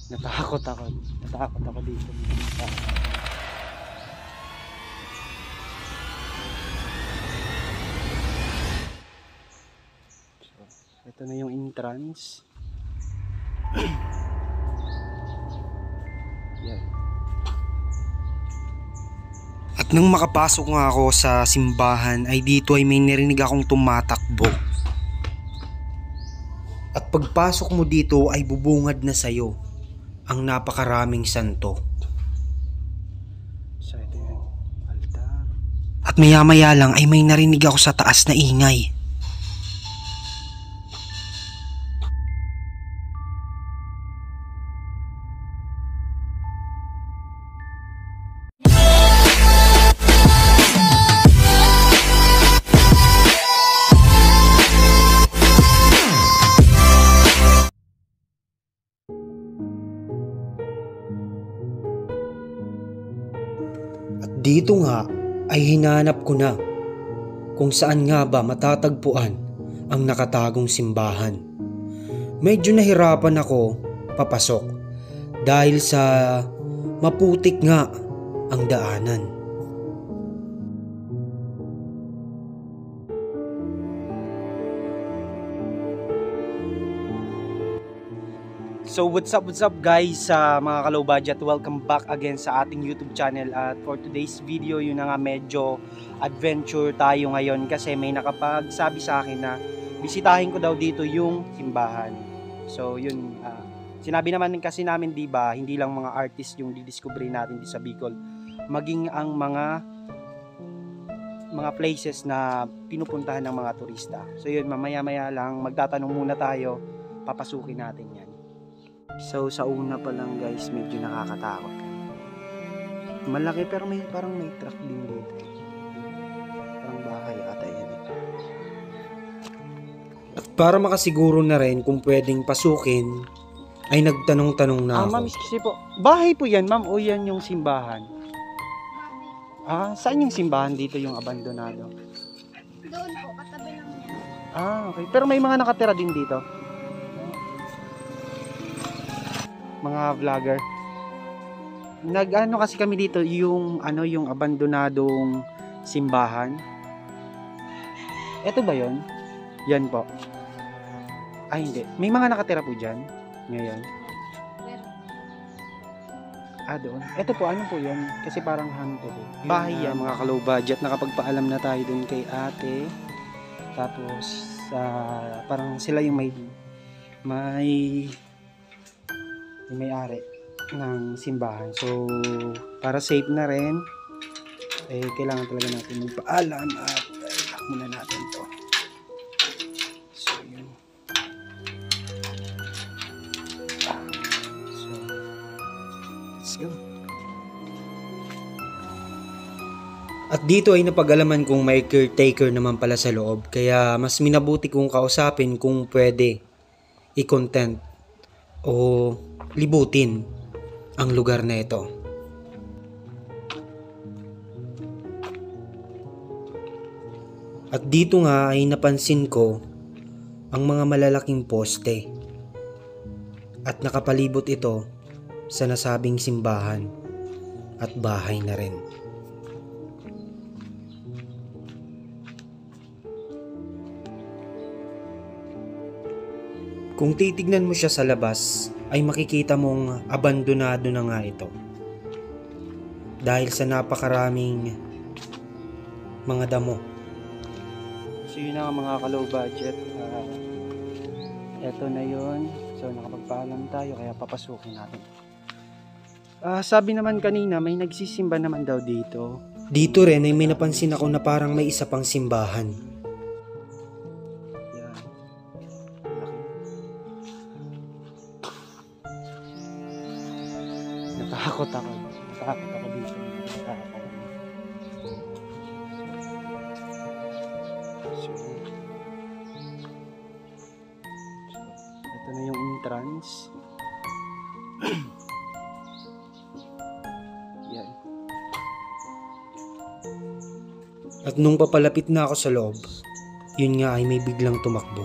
Natakot ako dito. So, ito na yung entrance. Yan. At nung makapasok nga ako sa simbahan ay dito ay may narinig akong tumatakbo. At pagpasok mo dito ay bubungad na sa'yo ang napakaraming santo. So ito yung altar. At maya-maya lang ay may narinig ako sa taas na ingay. Dito nga ay hinanap ko na kung saan nga ba matatagpuan ang nakatagong simbahan. Medyo nahirapan ako papasok dahil sa maputik nga ang daanan. So what's up guys, mga ka-low budget, welcome back again sa ating YouTube channel. At for today's video, yun na nga, medyo adventure tayo ngayon kasi may nakapagsabi sa akin na bisitahin ko daw dito yung simbahan. So yun, sinabi naman kasi namin, diba, hindi lang mga artist yung didiscovery natin dito sa Bicol, maging ang mga places na pinupuntahan ng mga turista. So yun, mamaya lang magtatanong muna tayo, papasukin natin yan. So sa una pa lang guys, medyo nakakatakot. Malaki pero parang may truck din dito. Parang bahay ata yan. At para makasiguro na rin kung pwedeng pasukin, ay nagtanong-tanong na ako. Ma'am, excuse po. Bahay po yan, ma'am, o yan yung simbahan? Saan yung simbahan dito, yung abandonado? Doon po, katabi lang yan. Okay. Pero may mga nakatira din dito? Mga vlogger. Nag-ano kasi kami dito, yung abandonadong simbahan. Ito ba yon? Yan po. Ay hindi. May mga nakatira po dyan ngayon. Doon. Ito po, ano po yan? Kasi parang haunted eh. Bahay yan, mga ka-low budget. Nakapagpaalam na tayo dun kay ate. Tapos, parang sila yung may-ari ng simbahan. So, para safe na rin, kailangan talaga natin magpaalam at lock muna natin to. So, yun. So, let's go. At dito ay napag-alaman kong may caretaker naman pala sa loob, kaya mas minabuti kong kausapin kung pwede i-content o libutin ang lugar na ito. At dito nga ay napansin ko ang mga malalaking poste at nakapalibot ito sa nasabing simbahan at bahay na rin. Kung titignan mo siya sa labas, ay makikita mong abandonado na nga ito. Dahil sa napakaraming mga damo. So yun na mga ka-low budget. Eto na yun. So nakapagpaalam tayo kaya papasukin natin. Sabi naman kanina may nagsisimba naman daw dito. Dito rin ay may napansin ako na parang may isa pang simbahan. Yan. Natakot ako dito. So, ito na yung entrance. Yan. At nung papalapit na ako sa loob, yun nga ay may biglang tumakbo.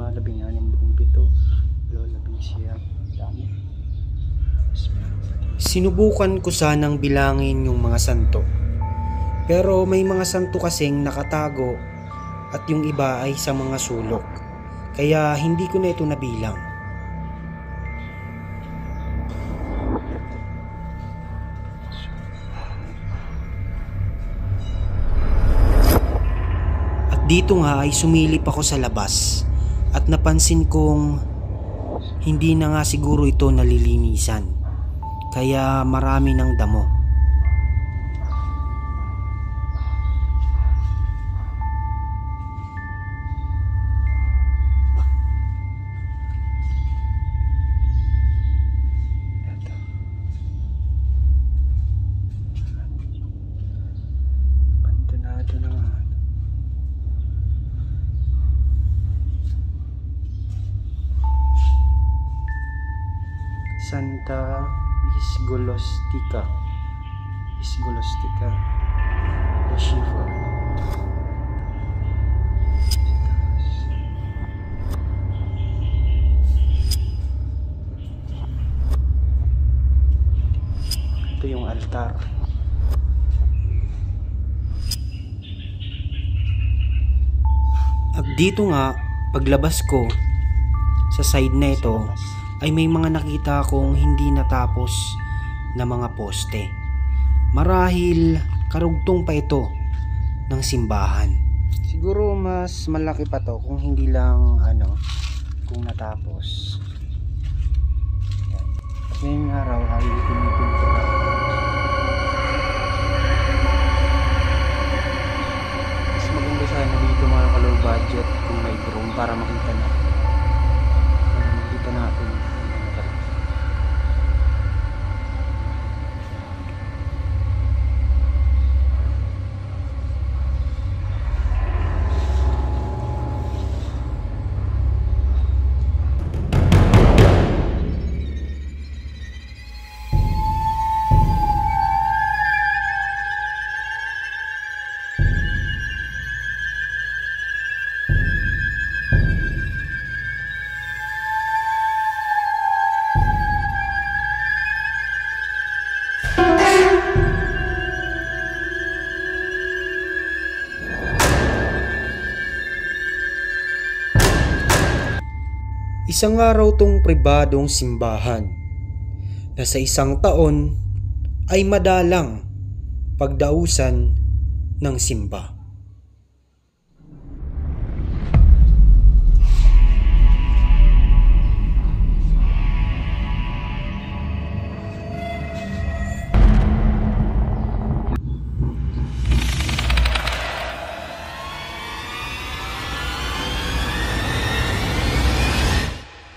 5, 16, 17, 16, dami. Sinubukan ko sanang bilangin yung mga santo. Pero may mga santo kasing nakatago at yung iba ay sa mga sulok. Kaya hindi ko na ito nabilang. At dito nga ay sumilip ako sa labas at napansin kong hindi na nga siguro ito nalilinisan. Kaya marami ng damo. Ito. Abandonado na nga. Santa Isgolostica. Shiva. Ito yung altar. At dito nga, paglabas ko sa side na ito, ay may mga nakita akong hindi natapos na mga poste. Marahil karugtong pa ito ng simbahan. Siguro mas malaki pa to kung hindi lang kung natapos. Yan. At ngayong araw ay pinipintura. Mas maganda sana dito mga ka-low budget kung may drone para makita natin. Isang araw tong pribadong simbahan na sa isang taon ay madalang pagdausan ng simba.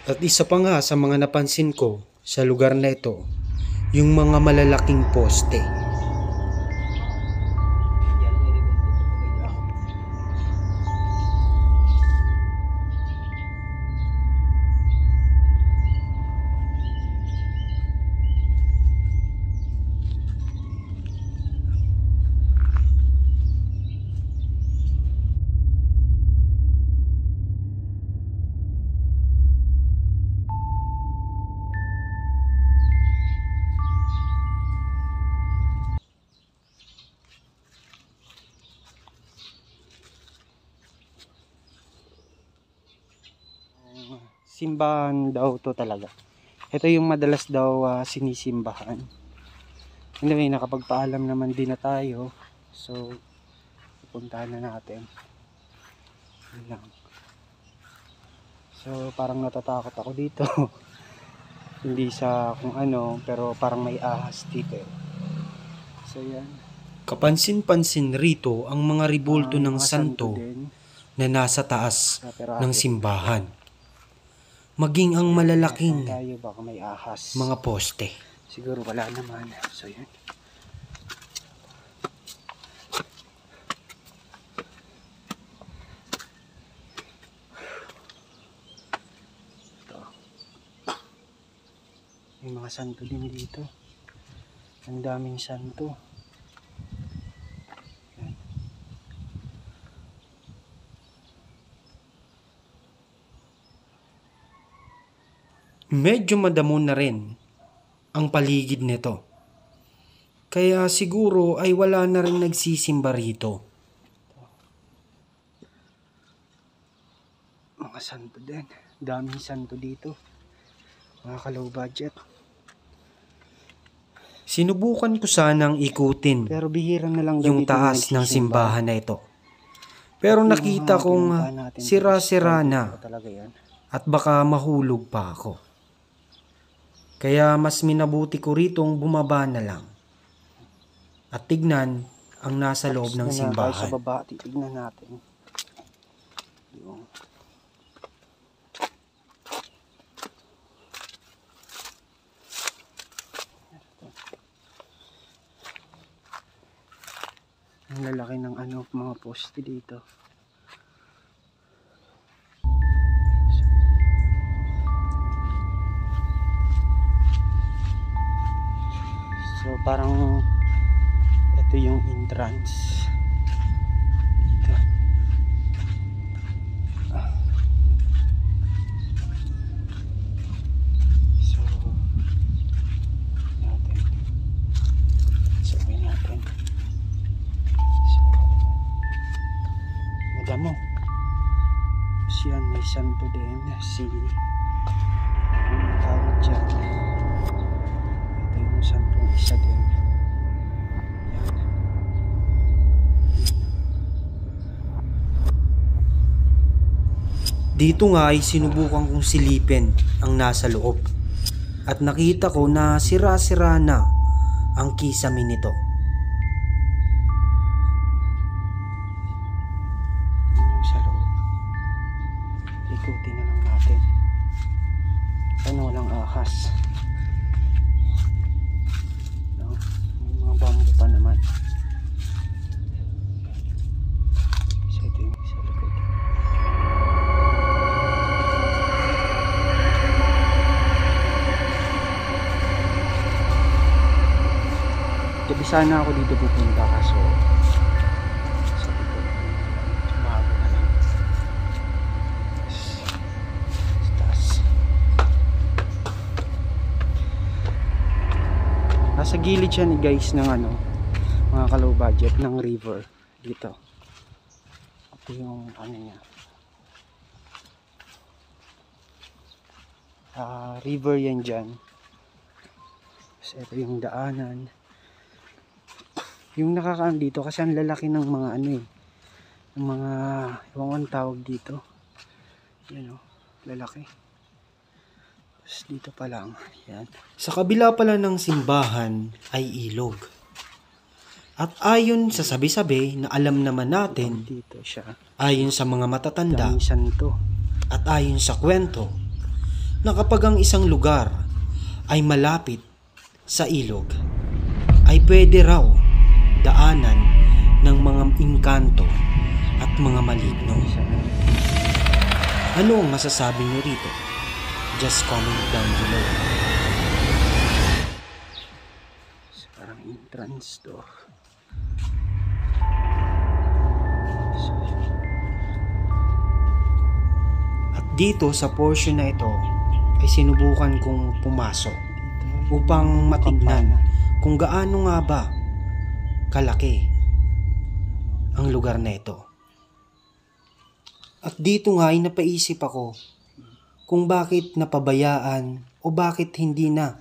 At isa pa nga sa mga napansin ko sa lugar na ito, yung mga malalaking poste. Simbahan daw to talaga. Ito yung madalas daw sinisimbahan. Anyway, nakapagpaalam naman din na tayo. So, pupuntahan na natin. Yun lang. So, parang natatakot ako dito. Hindi sa kung ano, pero parang may ahas dito. So, yan. Kapansin-pansin rito ang mga ribulto ng Mga santo din. na nasa taas Sa perahe. ng simbahan. Maging ang malalaking Tayo baka may ahas. mga poste. Siguro wala naman. So, yan. Ito. May mga santo din dito. Ang daming santo. Yan. Medyo madamo na rin ang paligid nito. Kaya siguro ay wala na rin nagsisimba rito. Mga santo din. Daming santo dito. Mga ka-low budget. Sinubukan ko sanang ikutin Pero bihira na lang daw yung dito na taas ng nagsisimba. simbahan na ito. Pero Yung nakita mga kong pinuntahan natin dito, sira-sira dito na talaga yan. at baka mahulog pa ako. Kaya mas minabuti ko ritong bumaba na lang at tignan ang nasa loob ng Tapos na tayo sa simbahan. baba, titignan natin. Yung ang lalaki ng mga poste dito. So parang ito yung entrance dito. So natin. Sabihin natin. So, madamo. Siyan may santo din. Si ang tawag dyan. Ito yung santong isa din. Yan. Dito nga ay sinubukan kong silipin ang nasa loob at nakita ko na sira-sira na ang kisame nito. Yun yung sa loob. Ikutin na lang natin. Sana walang ahas. No? May mga bamboo pa naman. So ito yung sa likod. Gabi sana ako dito pupunta kaso sabi ko tumago na lang. Sa taas. Nasa gilid siya ni guys ng mga ka-low budget ng river dito. Ito yung niya. River yan dyan. So, ito yung daanan. Yung nakakaan dito kasi ang lalaki ng mga ng mga ewan tawag dito. Yan lalaki. Tapos dito pa lang. Yan. Sa kabila pala ng simbahan ay ilog. At ayon sa sabi-sabi na alam naman natin, Dito siya. ayon sa mga matatanda Daming santo. at ayon sa kwento, na kapag ang isang lugar ay malapit sa ilog, ay pwede raw daanan ng mga engkanto at mga maligno. Ano ang masasabi niyo rito? Just comment down below. So, parang entrance to. At dito sa portion na ito ay sinubukan kong pumasok upang matignan kung gaano nga ba kalaki ang lugar na ito. At dito nga ay napaisip ako kung bakit napabayaan o bakit hindi na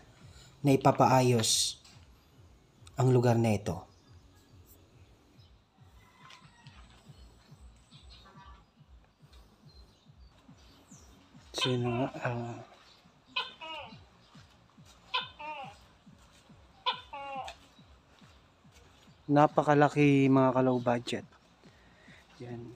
naipapaayos ang lugar na ito. Sino napakalaki mga ka-low budget. Yan.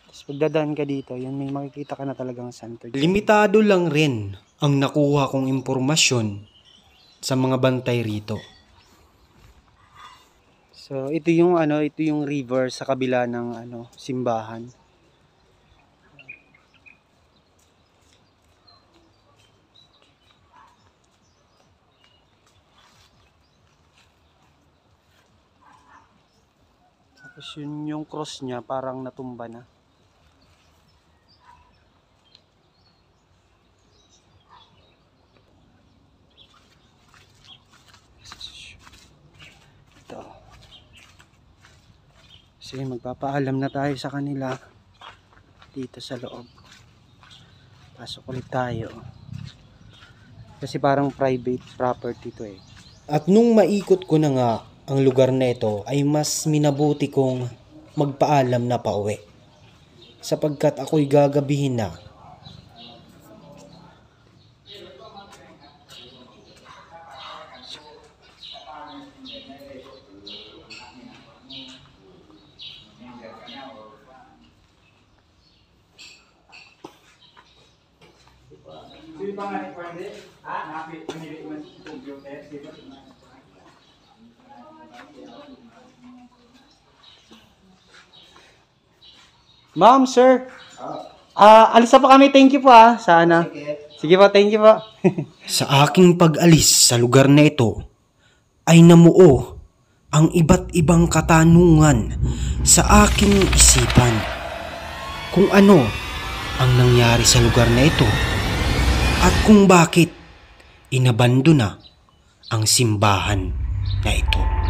Tapos pagdadaan ka dito, yan may makikita ka na talagang santo. Limitado lang rin ang nakuha kong impormasyon sa mga bantay rito. So ito yung river sa kabila ng simbahan. Tapos yun yung cross niya parang natumba na. Ito. Sige, magpapaalam na tayo sa kanila dito sa loob. Pasok ulit tayo. Kasi parang private property to eh. At nung maikot ko na nga ang lugar na ito ay mas minabuti kong magpaalam na pauwi. Sapagkat ako'y gagabihin na. Ma'am, sir. Alis na po kami. Thank you po sana. Sige po, thank you po. Sa aking pag-alis sa lugar na ito ay namuo ang iba't ibang katanungan sa aking isipan. Kung ano ang nangyari sa lugar na ito at kung bakit inabandona ang simbahan na ito.